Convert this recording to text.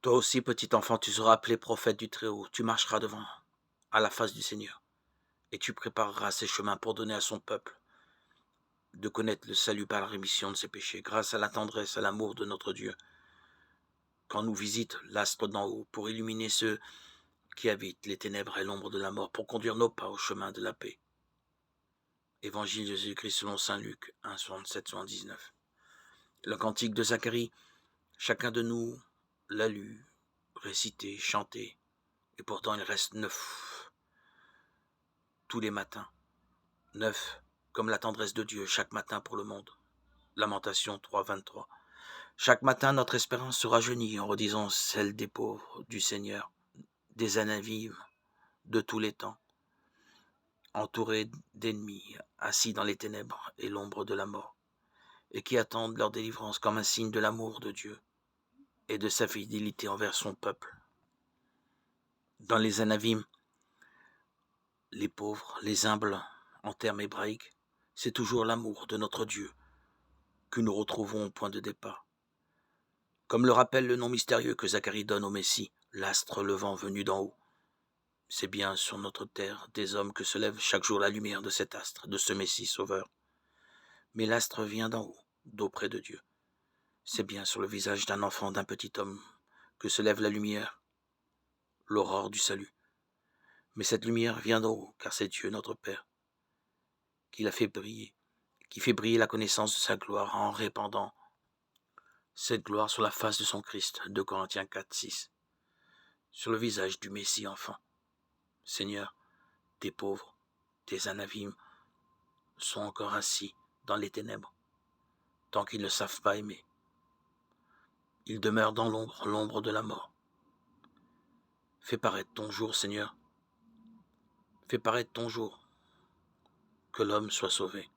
Toi aussi, petit enfant, tu seras appelé prophète du Très-Haut. Tu marcheras devant, à la face du Seigneur, et tu prépareras ses chemins pour donner à son peuple de connaître le salut par la rémission de ses péchés, grâce à la tendresse, à l'amour de notre Dieu, quand nous visite l'astre d'en haut pour illuminer ceux qui habitent les ténèbres et l'ombre de la mort, pour conduire nos pas au chemin de la paix. Évangile de Jésus-Christ selon saint Luc 1, 67-79. Le cantique de Zacharie, chacun de nous l'a lu, récité, chanté, et pourtant il reste 9 tous les matins. 9 comme la tendresse de Dieu chaque matin pour le monde. Lamentation 3, 23. Chaque matin, notre espérance se rajeunit en redisant celle des pauvres, du Seigneur, des anonymes de tous les temps, entourés d'ennemis, assis dans les ténèbres et l'ombre de la mort, et qui attendent leur délivrance comme un signe de l'amour de Dieu et de sa fidélité envers son peuple. Dans les anavim, les pauvres, les humbles, en termes hébraïques, c'est toujours l'amour de notre Dieu que nous retrouvons au point de départ. Comme le rappelle le nom mystérieux que Zacharie donne au Messie, l'astre levant venu d'en haut. C'est bien sur notre terre des hommes que se lève chaque jour la lumière de cet astre, de ce Messie sauveur. Mais l'astre vient d'en haut, d'auprès de Dieu. C'est bien sur le visage d'un enfant, d'un petit homme, que se lève la lumière, l'aurore du salut. Mais cette lumière vient d'en haut, car c'est Dieu notre Père, qui l'a fait briller, qui fait briller la connaissance de sa gloire en répandant cette gloire sur la face de son Christ, 2 Corinthiens 4, 6, sur le visage du Messie enfant. Seigneur, tes pauvres, tes anavim sont encore assis dans les ténèbres, tant qu'ils ne savent pas aimer. Ils demeurent dans l'ombre, l'ombre de la mort. Fais paraître ton jour, Seigneur. Fais paraître ton jour, que l'homme soit sauvé.